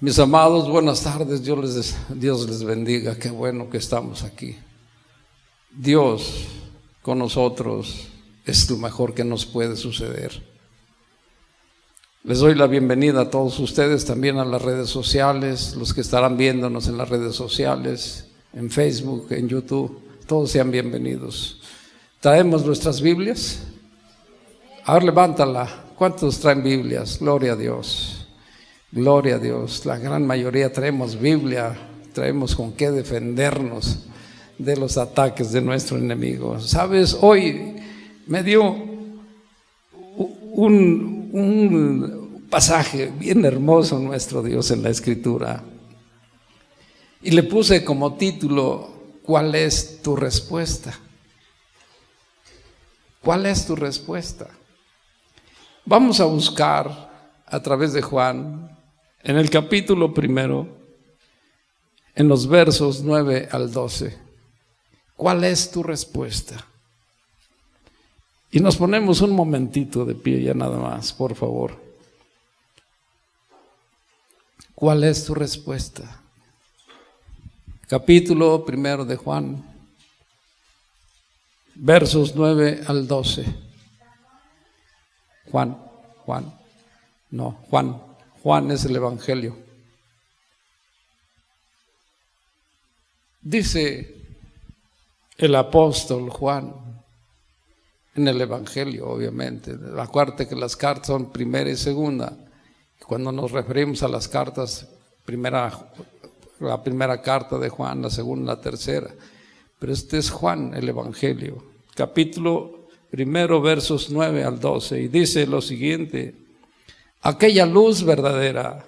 Mis amados, buenas tardes, Dios les bendiga, qué bueno que estamos aquí. Dios con nosotros es lo mejor que nos puede suceder. Les doy la bienvenida a todos ustedes, también a las redes sociales, los que estarán viéndonos en las redes sociales, en Facebook, en YouTube, todos sean bienvenidos. ¿Traemos nuestras Biblias? A ver, levántala. ¿Cuántos traen Biblias? Gloria a Dios. Gloria a Dios, la gran mayoría traemos Biblia, traemos con qué defendernos de los ataques de nuestro enemigo. Sabes, hoy me dio un pasaje bien hermoso nuestro Dios en la Escritura y le puse como título: ¿cuál es tu respuesta? ¿Cuál es tu respuesta? Vamos a buscar a través de Juan, en el capítulo 1, en los versos 9 al 12, ¿cuál es tu respuesta? Y nos ponemos un momentito de pie ya nada más, por favor. ¿Cuál es tu respuesta? Capítulo 1 de Juan, versos 9 al 12. Juan es el Evangelio. Dice el apóstol Juan en el Evangelio, obviamente. Acuérdate que las cartas son primera y segunda. Cuando nos referimos a las cartas, la primera carta de Juan, la segunda, la tercera. Pero este es Juan, el Evangelio. Capítulo 1, versos 9 al 12. Y dice lo siguiente: aquella luz verdadera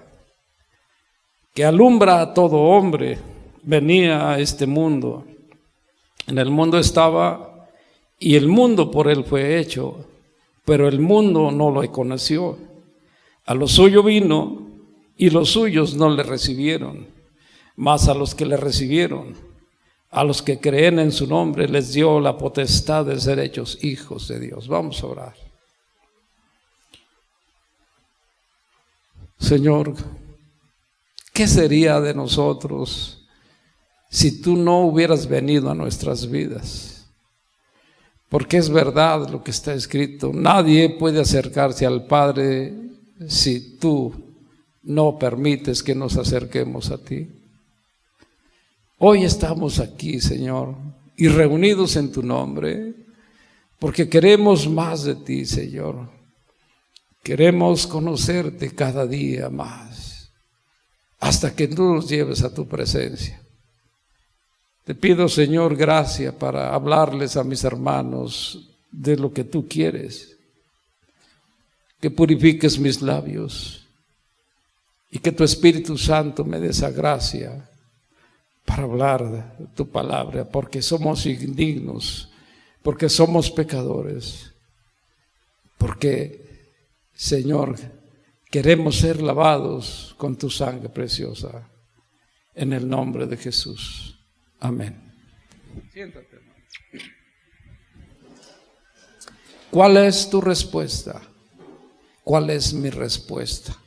que alumbra a todo hombre venía a este mundo. En el mundo estaba, y el mundo por él fue hecho, pero el mundo no lo conoció. A lo suyo vino, y los suyos no le recibieron. Mas a los que le recibieron, a los que creen en su nombre, les dio la potestad de ser hechos hijos de Dios. Vamos a orar. Señor, ¿qué sería de nosotros si tú no hubieras venido a nuestras vidas? Porque es verdad lo que está escrito: nadie puede acercarse al Padre si tú no permites que nos acerquemos a ti. Hoy estamos aquí, Señor, y reunidos en tu nombre, porque queremos más de ti, Señor. Queremos conocerte cada día más, hasta que tú nos lleves a tu presencia. Te pido, Señor, gracia para hablarles a mis hermanos de lo que tú quieres. Que purifiques mis labios y que tu Espíritu Santo me dé esa gracia para hablar de tu palabra, porque somos indignos, porque somos pecadores, porque, Señor, queremos ser lavados con tu sangre preciosa, en el nombre de Jesús. Amén. Siéntate, hermano. ¿Cuál es tu respuesta? ¿Cuál es mi respuesta?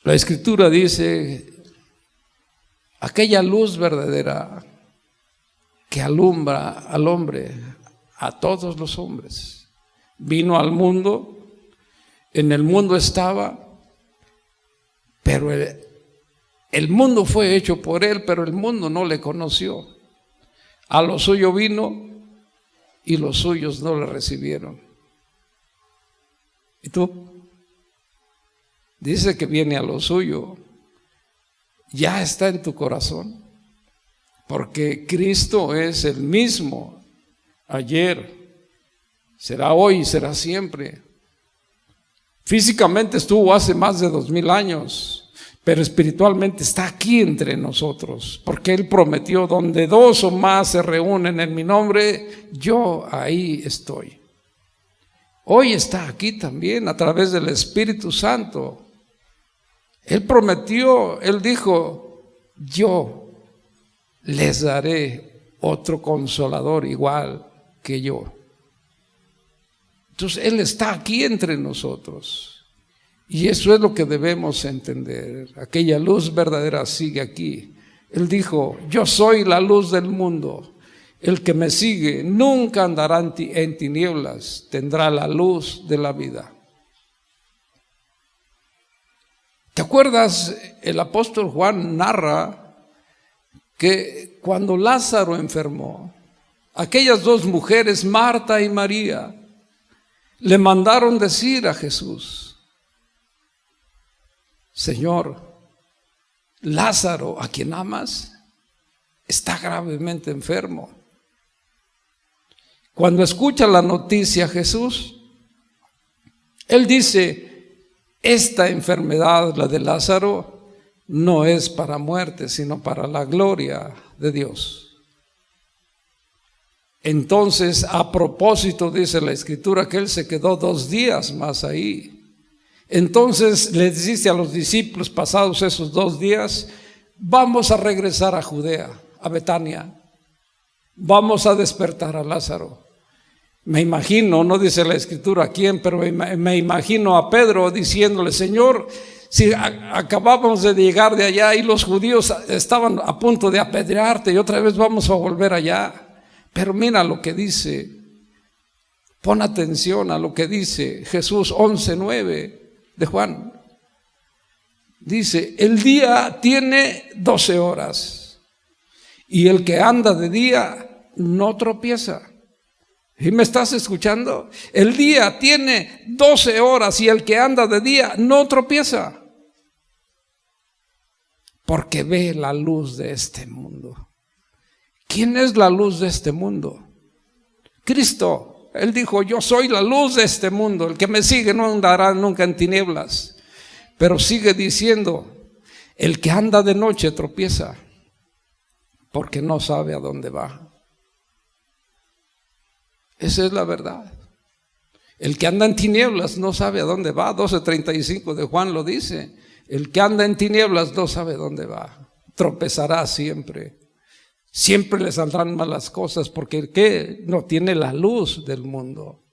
La Escritura dice: aquella luz verdadera que alumbra al hombre, a todos los hombres, vino al mundo, en el mundo estaba, pero el mundo fue hecho por él, pero el mundo no le conoció. A lo suyo vino, y los suyos no le recibieron. ¿Y tú? Dice que viene a lo suyo. Ya está en tu corazón, porque Cristo es el mismo ayer, será hoy y será siempre. Físicamente estuvo hace más de 2000 años, pero espiritualmente está aquí entre nosotros, porque Él prometió: donde dos o más se reúnen en mi nombre, yo ahí estoy. Hoy está aquí también a través del Espíritu Santo. Él prometió, Él dijo: yo les daré otro consolador igual que yo. Entonces Él está aquí entre nosotros. Y eso es lo que debemos entender. Aquella luz verdadera sigue aquí. Él dijo, yo soy la luz del mundo. El que me sigue nunca andará en tinieblas, tendrá la luz de la vida. ¿Te acuerdas? El apóstol Juan narra que cuando Lázaro enfermó, aquellas dos mujeres, Marta y María, le mandaron decir a Jesús, Señor, Lázaro, a quien amas, está gravemente enfermo. Cuando escucha la noticia Jesús, Él dice, esta enfermedad, la de Lázaro, no es para muerte, sino para la gloria de Dios. Entonces, a propósito, dice la Escritura, que Él se quedó 2 días más ahí. Entonces les dice a los discípulos, pasados esos 2 días, vamos a regresar a Judea, a Betania. Vamos a despertar a Lázaro. Me imagino, no dice la Escritura quién, pero me imagino a Pedro diciéndole, Señor, si acabamos de llegar de allá y los judíos estaban a punto de apedrearte y otra vez vamos a volver allá. Pero mira lo que dice, pon atención a lo que dice Jesús 11:9 de Juan. Dice, el día tiene 12 horas y el que anda de día no tropieza. ¿Y me estás escuchando? El día tiene 12 horas y el que anda de día no tropieza. Porque ve la luz de este mundo. ¿Quién es la luz de este mundo? Cristo. Él dijo, yo soy la luz de este mundo. El que me sigue no andará nunca en tinieblas. Pero sigue diciendo, el que anda de noche tropieza, porque no sabe a dónde va. Esa es la verdad. El que anda en tinieblas no sabe a dónde va. 12:35 de Juan lo dice. El que anda en tinieblas no sabe a dónde va. Tropezará siempre. Siempre le saldrán malas cosas porque ¿qué? No tiene la luz del mundo.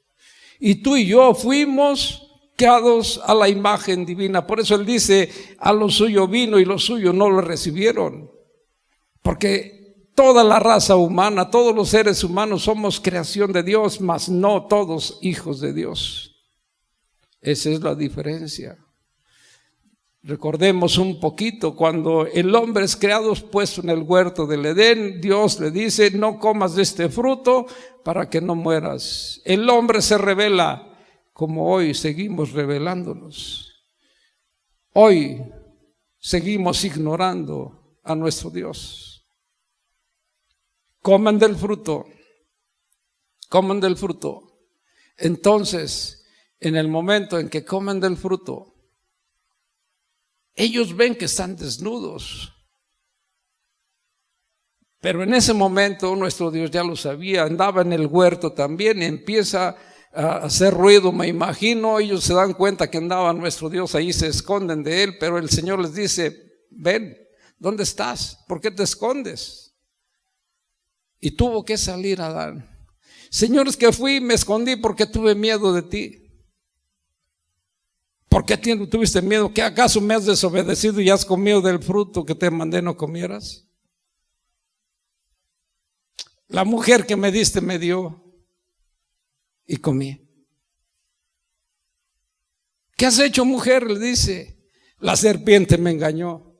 Y tú y yo fuimos creados a la imagen divina. Por eso Él dice, a lo suyo vino y lo suyo no lo recibieron. Porque toda la raza humana, todos los seres humanos somos creación de Dios, mas no todos hijos de Dios. Esa es la diferencia. Recordemos un poquito, cuando el hombre es creado, puesto en el huerto del Edén, Dios le dice, no comas de este fruto para que no mueras. El hombre se rebela, como hoy seguimos rebelándonos. Hoy seguimos ignorando a nuestro Dios. Coman del fruto, coman del fruto. Entonces, en el momento en que comen del fruto, ellos ven que están desnudos. Pero en ese momento nuestro Dios ya lo sabía, andaba en el huerto también y empieza a hacer ruido, me imagino. Ellos se dan cuenta que andaba nuestro Dios ahí, se esconden de Él, pero el Señor les dice, ven, ¿dónde estás? ¿Por qué te escondes? Y tuvo que salir Adán. Señor, es que fui y me escondí porque tuve miedo de ti. ¿Por qué tuviste miedo? ¿Qué acaso me has desobedecido y has comido del fruto que te mandé no comieras? La mujer que me diste me dio y comí. ¿Qué has hecho, mujer? Le dice, la serpiente me engañó.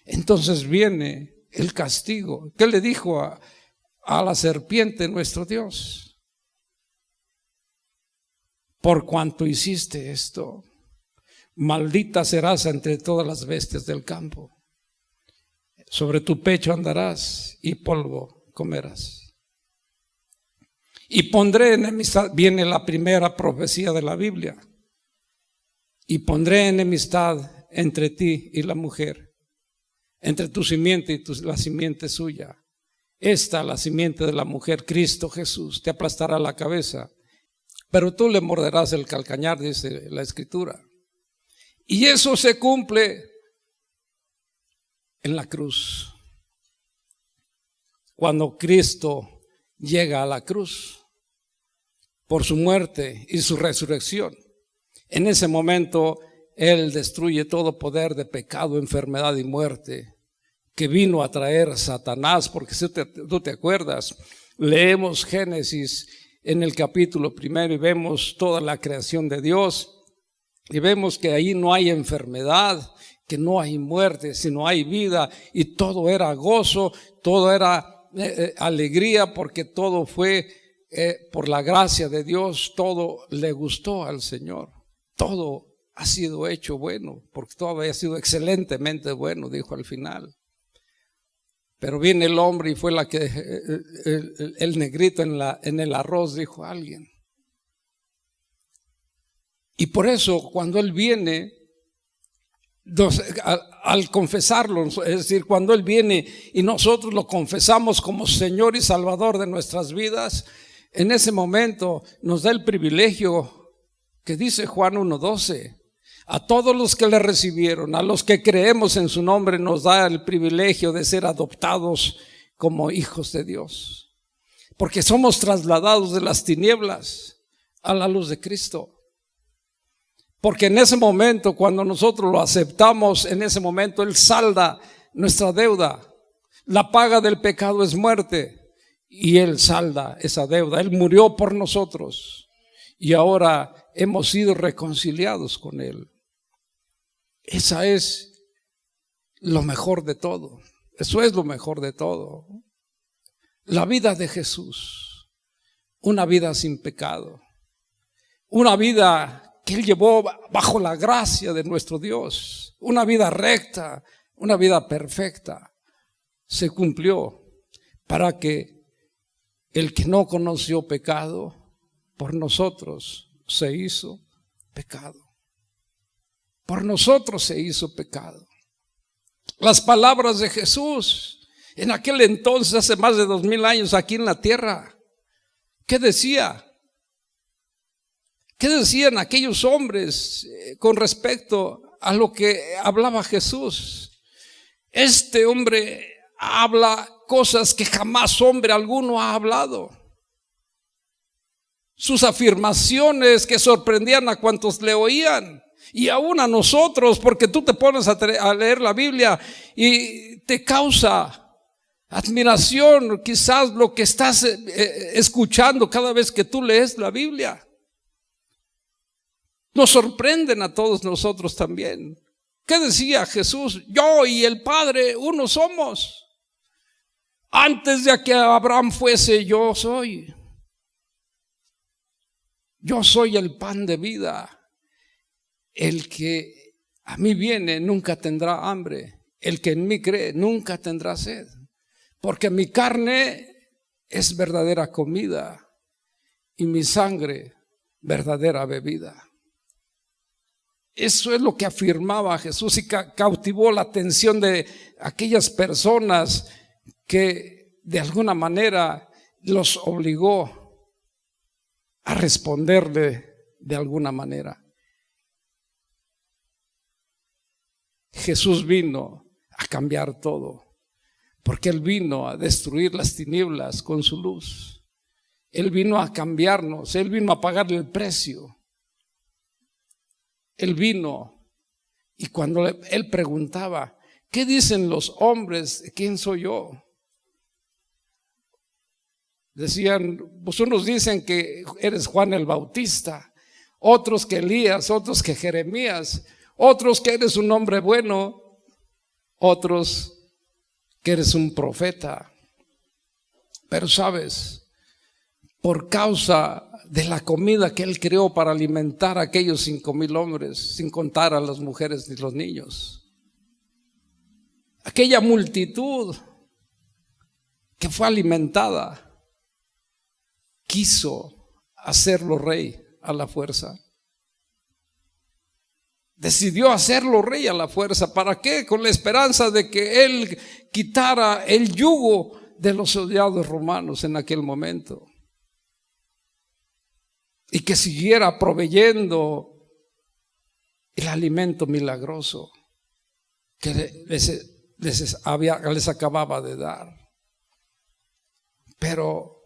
Entonces viene el castigo. ¿Qué le dijo a la serpiente nuestro Dios? Por cuanto hiciste esto, maldita serás entre todas las bestias del campo. Sobre tu pecho andarás y polvo comerás. Y pondré enemistad, viene la primera profecía de la Biblia. Y pondré enemistad entre ti y la mujer, entre tu simiente y la simiente suya. Esta, la simiente de la mujer, Cristo Jesús, te aplastará la cabeza, pero tú le morderás el calcañar, dice la Escritura. Y eso se cumple en la cruz. Cuando Cristo llega a la cruz, por su muerte y su resurrección. En ese momento Él destruye todo poder de pecado, enfermedad y muerte que vino a traer Satanás, porque si tú te acuerdas, leemos Génesis en el capítulo 1 y vemos toda la creación de Dios y vemos que ahí no hay enfermedad, que no hay muerte, sino hay vida, y todo era gozo, todo era alegría, porque todo fue por la gracia de Dios, todo le gustó al Señor, todo ha sido hecho bueno, porque todo había sido excelentemente bueno, dijo al final. Pero viene el hombre y fue la que el negrito en el arroz, dijo alguien. Y por eso cuando Él viene, al confesarlo, es decir, cuando Él viene y nosotros lo confesamos como Señor y Salvador de nuestras vidas, en ese momento nos da el privilegio que dice Juan 1:12. A todos los que le recibieron, a los que creemos en su nombre, nos da el privilegio de ser adoptados como hijos de Dios. Porque somos trasladados de las tinieblas a la luz de Cristo. Porque en ese momento, cuando nosotros lo aceptamos, en ese momento Él salda nuestra deuda. La paga del pecado es muerte, y Él salda esa deuda. Él murió por nosotros y ahora hemos sido reconciliados con Él. Esa es lo mejor de todo. Eso es lo mejor de todo. La vida de Jesús, una vida sin pecado, una vida que Él llevó bajo la gracia de nuestro Dios, una vida recta, una vida perfecta, se cumplió para que el que no conoció pecado, por nosotros se hizo pecado. Por nosotros se hizo pecado. Las palabras de Jesús en aquel entonces, hace más de 2000 años aquí en la tierra, ¿qué decía? ¿Qué decían aquellos hombres con respecto a lo que hablaba Jesús? Este hombre habla cosas que jamás hombre alguno ha hablado. Sus afirmaciones que sorprendían a cuantos le oían. Y aún a nosotros, porque tú te pones a leer la Biblia y te causa admiración quizás lo que estás escuchando cada vez que tú lees la Biblia. Nos sorprenden a todos nosotros también. ¿Qué decía Jesús? Yo y el Padre uno somos. Antes de que Abraham fuese, yo soy. Yo soy el pan de vida. El que a mí viene nunca tendrá hambre. El que en mí cree nunca tendrá sed. Porque mi carne es verdadera comida y mi sangre verdadera bebida. Eso es lo que afirmaba Jesús y cautivó la atención de aquellas personas que de alguna manera los obligó a responderle de alguna manera. Jesús vino a cambiar todo, porque Él vino a destruir las tinieblas con su luz. Él vino a cambiarnos, Él vino a pagarle el precio. Él vino y cuando Él preguntaba, ¿qué dicen los hombres? ¿Quién soy yo? Decían, pues unos dicen que eres Juan el Bautista, otros que Elías, otros que Jeremías, otros que eres un hombre bueno, otros que eres un profeta. Pero sabes, por causa de la comida que Él creó para alimentar a aquellos 5,000 hombres, sin contar a las mujeres ni los niños, aquella multitud que fue alimentada, quiso hacerlo rey a la fuerza. Decidió hacerlo rey a la fuerza. ¿Para qué? Con la esperanza de que Él quitara el yugo de los soldados romanos en aquel momento. Y que siguiera proveyendo el alimento milagroso que les acababa de dar. Pero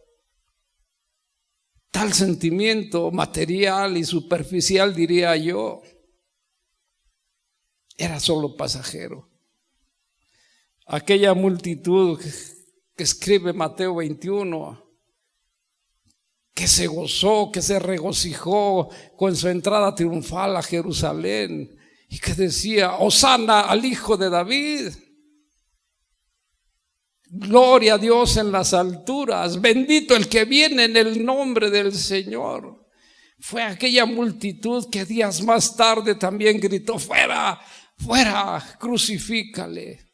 tal sentimiento material y superficial, diría yo, era solo pasajero. Aquella multitud que escribe Mateo 21, que se gozó, que se regocijó con su entrada triunfal a Jerusalén y que decía: Hosana al Hijo de David, gloria a Dios en las alturas, bendito el que viene en el nombre del Señor. Fue aquella multitud que días más tarde también gritó: fuera, fuera, crucifícale.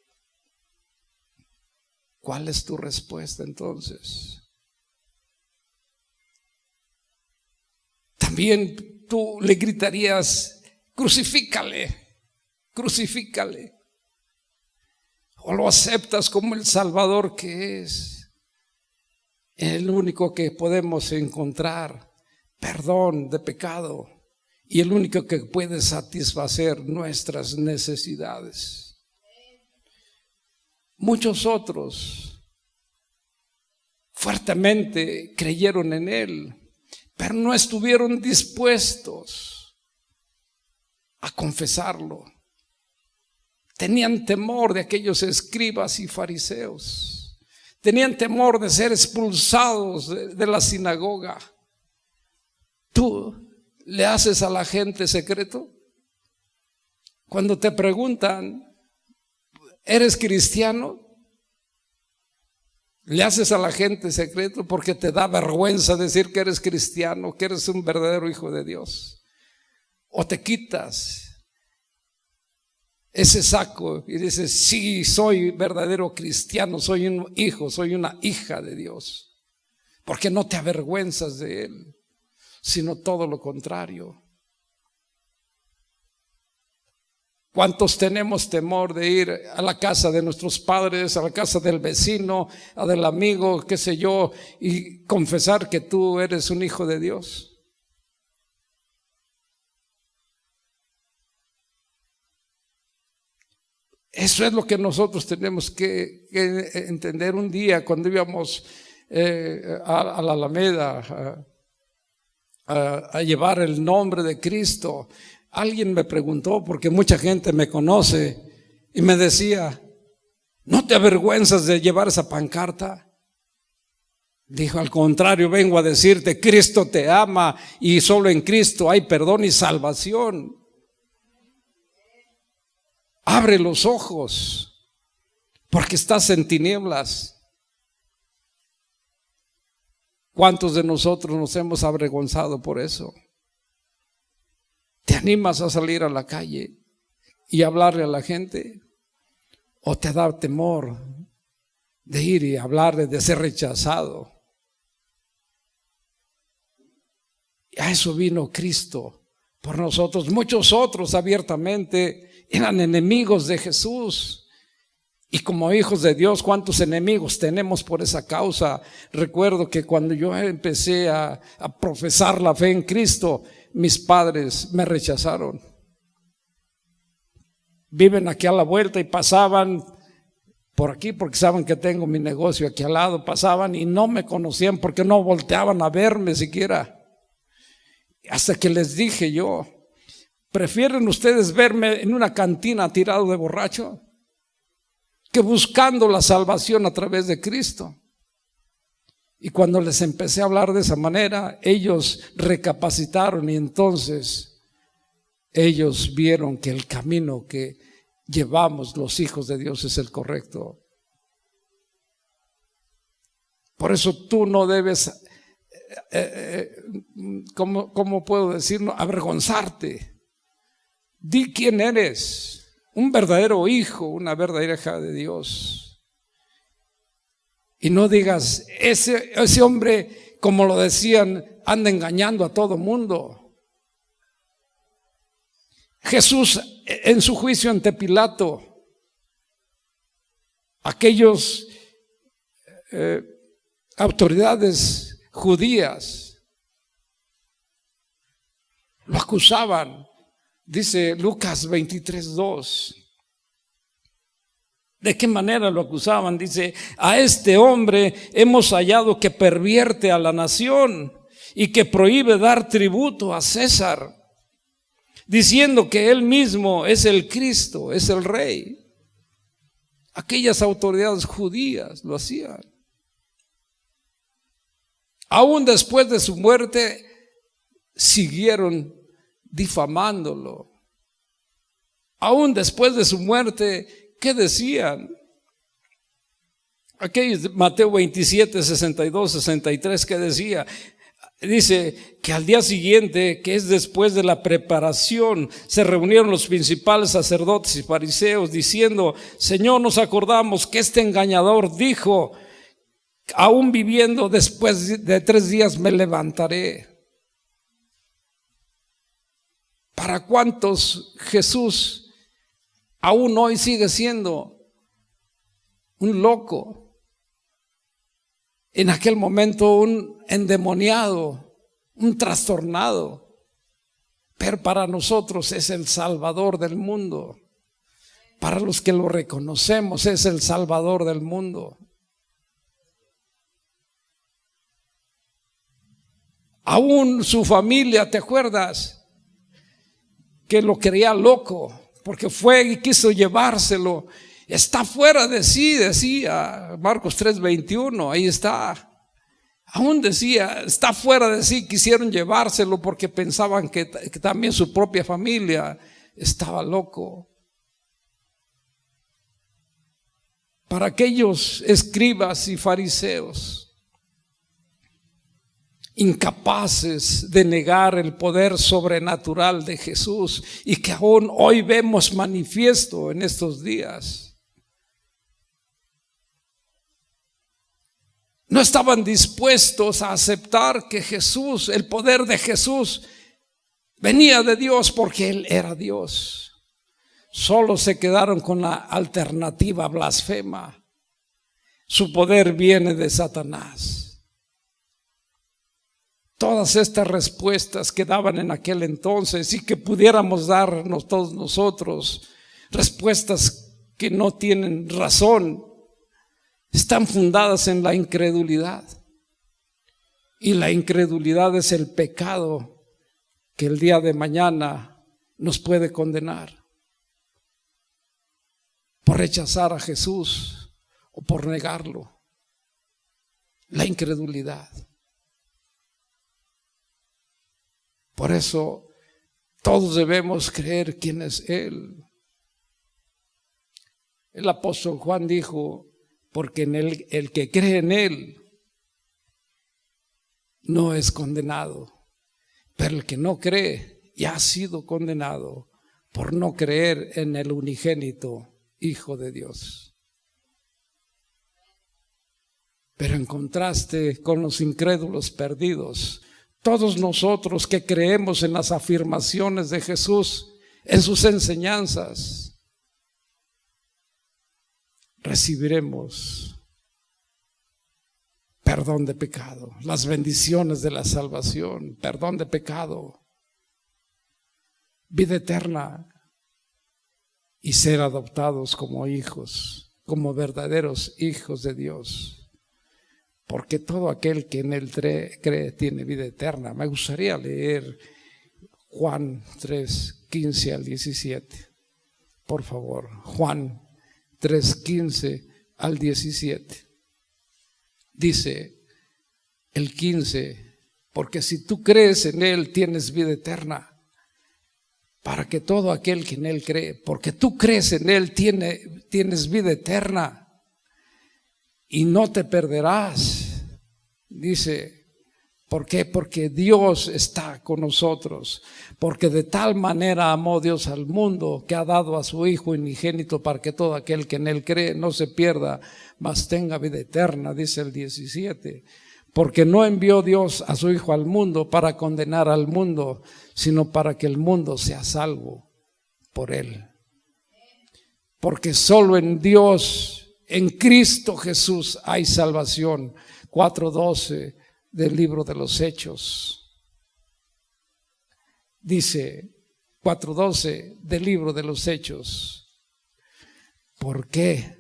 ¿Cuál es tu respuesta entonces? También tú le gritarías: crucifícale, crucifícale. ¿O lo aceptas como el Salvador que es? El único que podemos encontrar perdón de pecado y el único que puede satisfacer nuestras necesidades. Muchos otros fuertemente creyeron en Él, pero no estuvieron dispuestos a confesarlo. Tenían temor de aquellos escribas y fariseos. Tenían temor de ser expulsados de la sinagoga. ¿Tú le haces a la gente secreto? Cuando te preguntan: ¿eres cristiano? Le haces a la gente secreto porque te da vergüenza decir que eres cristiano, que eres un verdadero hijo de Dios. O te quitas ese saco y dices: sí, soy verdadero cristiano, soy un hijo, soy una hija de Dios. Porque no te avergüenzas de Él, sino todo lo contrario. ¿Cuántos tenemos temor de ir a la casa de nuestros padres, a la casa del vecino, a del amigo, qué sé yo, y confesar que tú eres un hijo de Dios? Eso es lo que nosotros tenemos que entender. Un día cuando íbamos a la Alameda a llevar el nombre de Cristo, alguien me preguntó, porque mucha gente me conoce, y me decía: ¿no te avergüenzas de llevar esa pancarta? Dijo: al contrario, vengo a decirte, Cristo te ama y solo en Cristo hay perdón y salvación. Abre los ojos, porque estás en tinieblas. ¿Cuántos de nosotros nos hemos avergonzado por eso? ¿Te animas a salir a la calle y hablarle a la gente? ¿O te da temor de ir y hablarle, de ser rechazado? Y a eso vino Cristo por nosotros. Muchos otros abiertamente eran enemigos de Jesús. Y como hijos de Dios, ¿cuántos enemigos tenemos por esa causa? Recuerdo que cuando yo empecé a profesar la fe en Cristo, mis padres me rechazaron. Viven aquí a la vuelta y pasaban por aquí porque saben que tengo mi negocio aquí al lado. Pasaban y no me conocían porque no volteaban a verme siquiera. Hasta que les dije yo: ¿prefieren ustedes verme en una cantina tirado de borracho que buscando la salvación a través de Cristo? Y cuando les empecé a hablar de esa manera, ellos recapacitaron y entonces ellos vieron que el camino que llevamos los hijos de Dios es el correcto. Por eso tú no debes, ¿cómo puedo decirlo? Avergonzarte. Di quién eres, un verdadero hijo, una verdadera hija de Dios. Y no digas: ese hombre, como lo decían, anda engañando a todo mundo. Jesús, en su juicio ante Pilato, aquellos autoridades judías lo acusaban. Dice Lucas 23:2. ¿De qué manera lo acusaban? Dice: a este hombre hemos hallado que pervierte a la nación y que prohíbe dar tributo a César, diciendo que él mismo es el Cristo, es el Rey. Aquellas autoridades judías lo hacían. Aún después de su muerte, siguieron difamándolo. Aún después de su muerte, ¿qué decían? Aquellos, Mateo 27, 62, 63, ¿qué decía? Dice que al día siguiente, que es después de la preparación, se reunieron los principales sacerdotes y fariseos diciendo: Señor, nos acordamos que este engañador dijo: aún viviendo, después de 3 días me levantaré. ¿Para cuántos Jesús aún hoy sigue siendo un loco? En aquel momento un endemoniado, un trastornado, pero para nosotros es el Salvador del mundo. Para los que lo reconocemos es el Salvador del mundo. Aún su familia, ¿te acuerdas? Que lo creía loco, porque fue y quiso llevárselo. Está fuera de sí, decía Marcos 3:21, ahí está. Aún decía, está fuera de sí, quisieron llevárselo porque pensaban que también su propia familia estaba loco. Para aquellos escribas y fariseos, incapaces de negar el poder sobrenatural de Jesús, y que aún hoy vemos manifiesto en estos días, no estaban dispuestos a aceptar que Jesús, el poder de Jesús, venía de Dios porque Él era Dios. Solo se quedaron con la alternativa blasfema: su poder viene de Satanás. Todas estas respuestas que daban en aquel entonces y que pudiéramos darnos todos nosotros, respuestas que no tienen razón, están fundadas en la incredulidad. Y la incredulidad es el pecado que el día de mañana nos puede condenar por rechazar a Jesús o por negarlo. La incredulidad. Por eso todos debemos creer quién es Él. El apóstol Juan dijo: porque en él, el que cree en Él no es condenado, pero el que no cree ya ha sido condenado por no creer en el unigénito Hijo de Dios. Pero en contraste con los incrédulos perdidos, todos nosotros que creemos en las afirmaciones de Jesús, en sus enseñanzas, recibiremos perdón de pecado, las bendiciones de la salvación, perdón de pecado, vida eterna y ser adoptados como hijos, como verdaderos hijos de Dios. Porque todo aquel que en Él cree tiene vida eterna. Me gustaría leer Juan 3:15 al 17. Por favor, Juan 3:15 al 17. Dice el 15: porque si tú crees en Él tienes vida eterna. Para que todo aquel que en Él cree, porque tú crees en Él, tienes vida eterna y no te perderás. Dice, ¿por qué? Porque Dios está con nosotros. Porque de tal manera amó Dios al mundo que ha dado a su Hijo unigénito, para que todo aquel que en Él cree no se pierda, mas tenga vida eterna, dice el 17. Porque no envió Dios a su Hijo al mundo para condenar al mundo, sino para que el mundo sea salvo por Él. Porque solo en Dios, en Cristo Jesús, hay salvación. 4:12 del libro de los Hechos. Dice 4:12 del libro de los Hechos. ¿Por qué?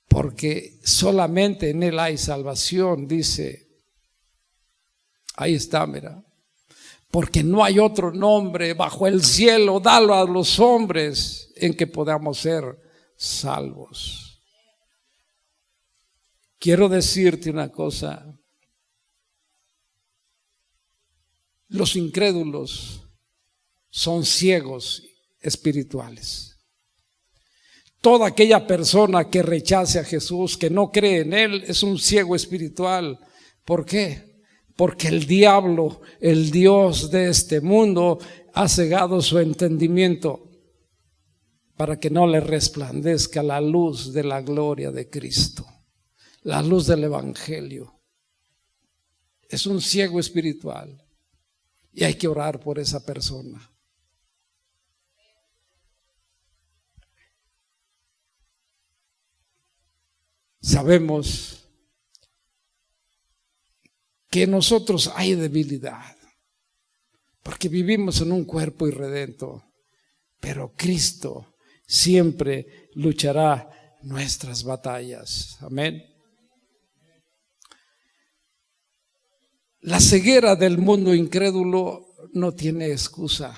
Porque solamente en Él hay salvación, dice Ahí está, mira. Porque no hay otro nombre bajo el cielo dado a los hombres en que podamos ser salvos. Quiero decirte una cosa. Los incrédulos son ciegos espirituales. Toda aquella persona que rechace a Jesús, que no cree en Él, es un ciego espiritual. ¿Por qué? Porque el diablo, el Dios de este mundo, ha cegado su entendimiento para que no le resplandezca la luz de la gloria de Cristo, la luz del Evangelio. Es un ciego espiritual y hay que orar por esa persona. Sabemos que en nosotros hay debilidad, porque vivimos en un cuerpo irredento, pero Cristo siempre luchará nuestras batallas. Amén. La ceguera del mundo incrédulo no tiene excusa.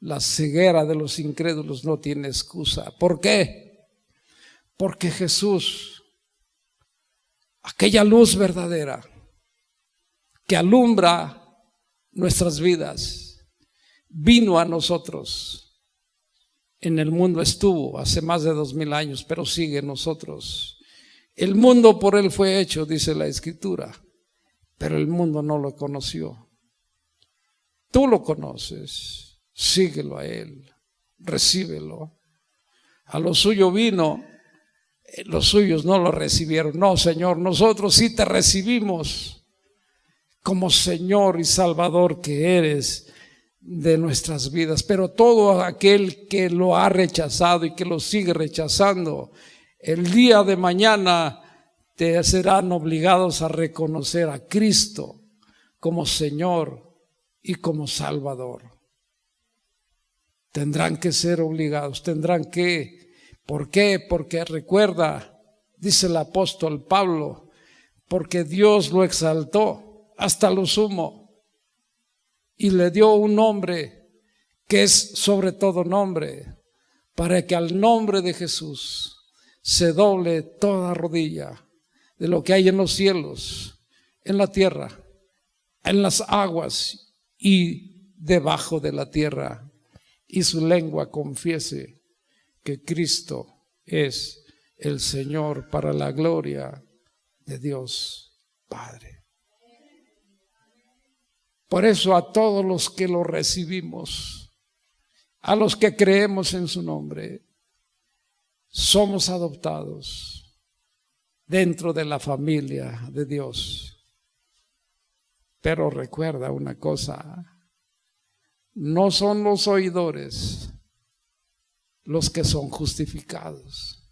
La ceguera de los incrédulos no tiene excusa. ¿Por qué? Porque Jesús, aquella luz verdadera que alumbra nuestras vidas, vino a nosotros. En el mundo estuvo hace más de 2000 años, pero sigue en nosotros. El mundo por Él fue hecho, dice la Escritura, pero el mundo no lo conoció. Tú lo conoces, síguelo a Él, recíbelo. A lo suyo vino, los suyos no lo recibieron. No, Señor, nosotros sí te recibimos como Señor y Salvador que eres de nuestras vidas. Pero todo aquel que lo ha rechazado y que lo sigue rechazando, el día de mañana te serán obligados a reconocer a Cristo como Señor y como Salvador. Tendrán que ser obligados, tendrán que. ¿Por qué? Porque recuerda, dice el apóstol Pablo, porque Dios lo exaltó hasta lo sumo y le dio un nombre que es sobre todo nombre, para que al nombre de Jesús se doble toda rodilla de lo que hay en los cielos, en la tierra, en las aguas y debajo de la tierra, y su lengua confiese que Cristo es el Señor, para la gloria de Dios Padre. Por eso a todos los que lo recibimos, a los que creemos en su nombre, somos adoptados dentro de la familia de Dios. Pero recuerda una cosa, no son los oidores los que son justificados,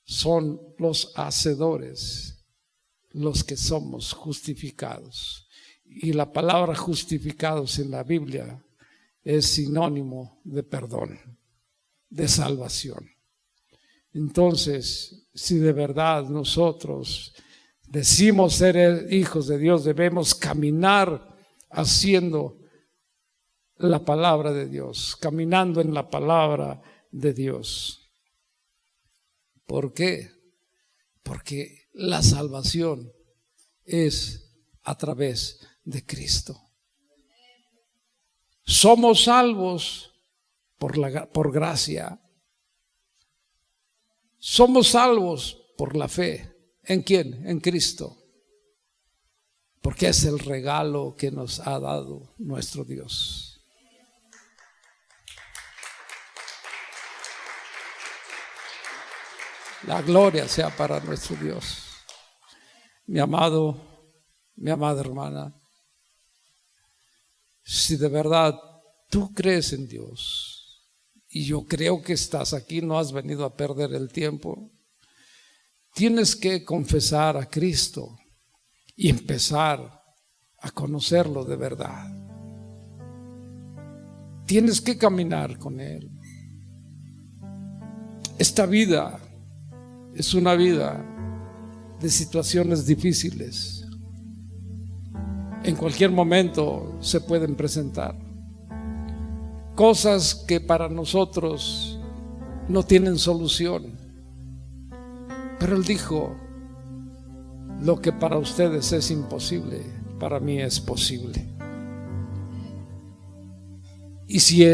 son los hacedores los que somos justificados. Y la palabra justificados en la Biblia es sinónimo de perdón, de salvación. Entonces, si de verdad nosotros decimos ser hijos de Dios, debemos caminar haciendo la palabra de Dios, caminando en la palabra de Dios. ¿Por qué? Porque la salvación es a través de Cristo. Somos salvos por gracia. Somos salvos por la fe. ¿En quién? En Cristo. Porque es el regalo que nos ha dado nuestro Dios. La gloria sea para nuestro Dios. Mi amado, mi amada hermana, si de verdad tú crees en Dios, y yo creo que estás aquí, no has venido a perder el tiempo, tienes que confesar a Cristo y empezar a conocerlo de verdad. Tienes que caminar con Él. Esta vida es una vida de situaciones difíciles. en cualquier momento se pueden presentar. Cosas que para nosotros no tienen solución. Pero Él dijo: lo que para ustedes es imposible, para mí es posible. Y si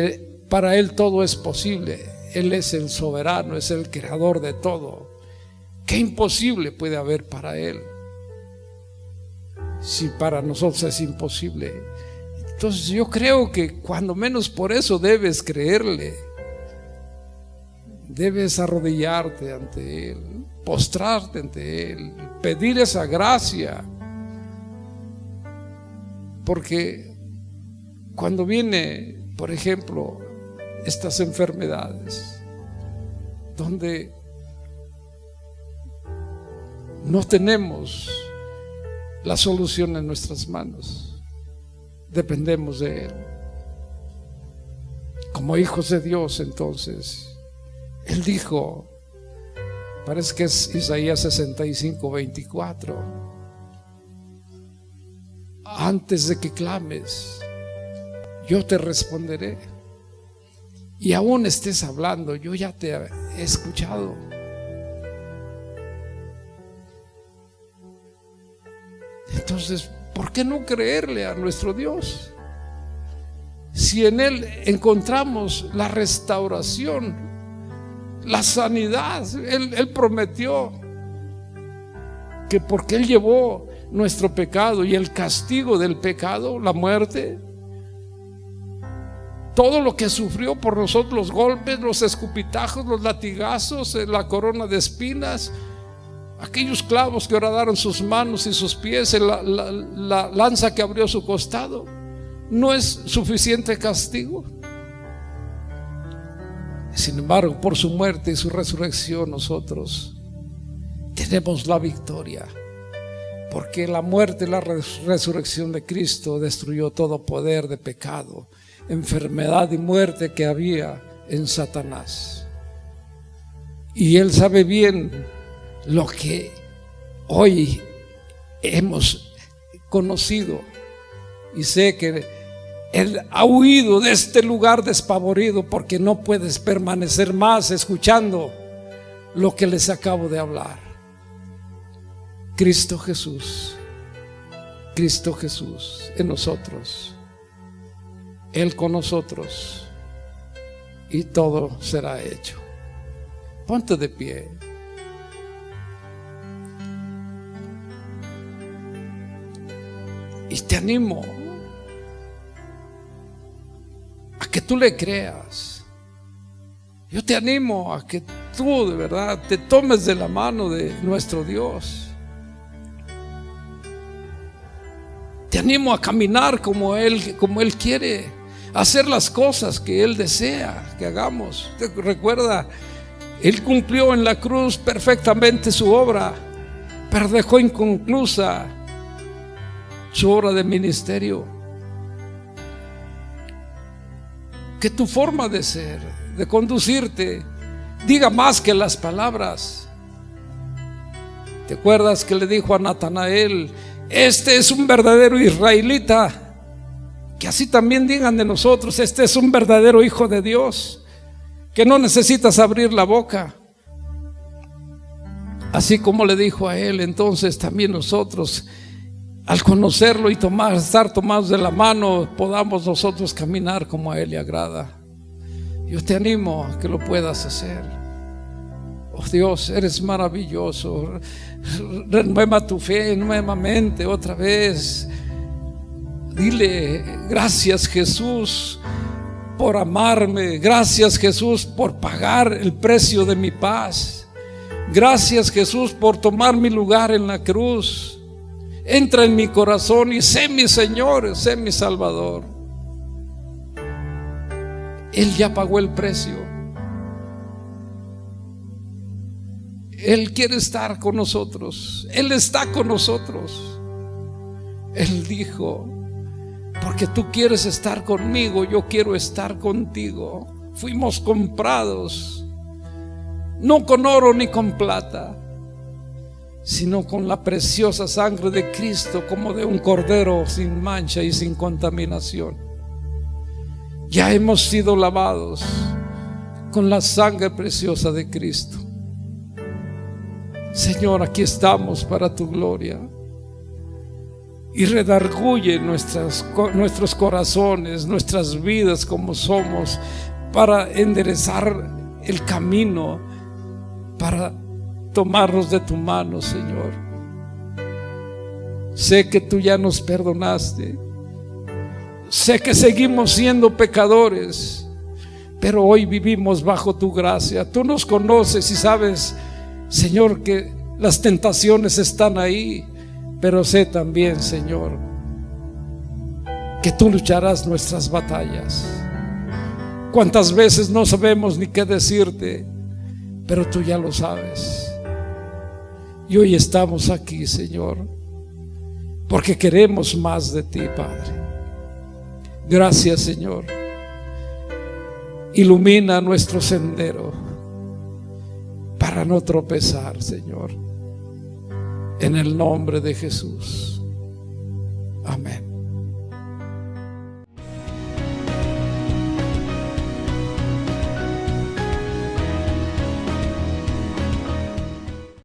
para Él todo es posible, Él es el soberano, es el creador de todo, ¿qué imposible puede haber para Él? Si para nosotros es imposible. Entonces yo creo que cuando menos por eso debes creerle. Debes arrodillarte ante Él, postrarte ante Él, pedir esa gracia. Porque cuando viene, por ejemplo, estas enfermedades, donde no tenemos la solución en nuestras manos, dependemos de Él. Como hijos de Dios, entonces, Él dijo, parece que es Isaías 65:24: antes de que clames, yo te responderé. Y aún estés hablando, yo ya te he escuchado. Entonces, ¿por qué no creerle a nuestro Dios? Si en Él encontramos la restauración, la sanidad. Él prometió que porque Él llevó nuestro pecado y el castigo del pecado, la muerte, todo lo que sufrió por nosotros, los golpes, los escupitajos, los latigazos, la corona de espinas, aquellos clavos que horadaron sus manos y sus pies, la lanza que abrió su costado, ¿no es suficiente castigo? Sin embargo, por su muerte y su resurrección, nosotros tenemos la victoria, porque la muerte y la resurrección de Cristo destruyó todo poder de pecado, enfermedad y muerte que había en Satanás. Y Él sabe bien lo que hoy hemos conocido, y sé que Él ha huido de este lugar despavorido porque no puedes permanecer más escuchando lo que les acabo de hablar. Cristo Jesús en nosotros, Él con nosotros, y todo será hecho. Ponte de pie. Y te animo a que tú le creas. Yo te animo a que tú de verdad te tomes de la mano de nuestro Dios. Te animo a caminar como Él quiere, a hacer las cosas que Él desea que hagamos. ¿Te recuerda? Él cumplió en la cruz perfectamente su obra, pero dejó inconclusa su obra de ministerio. Que tu forma de ser, de conducirte, diga más que las palabras. ¿Te acuerdas que le dijo a Natanael: este es un verdadero israelita? Que así también digan de nosotros: este es un verdadero hijo de Dios, que no necesitas abrir la boca. Así como le dijo a él, entonces también nosotros, al conocerlo y estar tomados de la mano, podamos nosotros caminar como a Él le agrada. Yo te animo a que lo puedas hacer. Oh Dios, eres maravilloso. Renueva tu fe nuevamente otra vez. Dile: gracias Jesús por amarme. Gracias Jesús por pagar el precio de mi paz. Gracias Jesús por tomar mi lugar en la cruz. Entra en mi corazón y sé mi Señor, sé mi Salvador. Él ya pagó el precio. Él quiere estar con nosotros. Él está con nosotros. Él dijo: porque tú quieres estar conmigo, yo quiero estar contigo. Fuimos comprados, no con oro ni con plata, sino con la preciosa sangre de Cristo, como de un cordero sin mancha y sin contaminación. Ya hemos sido lavados con la sangre preciosa de Cristo. Señor, aquí estamos para tu gloria. Y redarguye nuestros corazones, nuestras vidas como somos, para enderezar el camino, para tomarnos de tu mano, Señor. Sé que tú ya nos perdonaste. Sé que seguimos siendo pecadores, pero hoy vivimos bajo tu gracia. Tú nos conoces y sabes, Señor, que las tentaciones están ahí, pero sé también, Señor, que tú lucharás nuestras batallas. Cuántas veces no sabemos ni qué decirte, pero tú ya lo sabes. Y hoy estamos aquí, Señor, porque queremos más de ti, Padre. Gracias, Señor. Ilumina nuestro sendero para no tropezar, Señor. En el nombre de Jesús. Amén.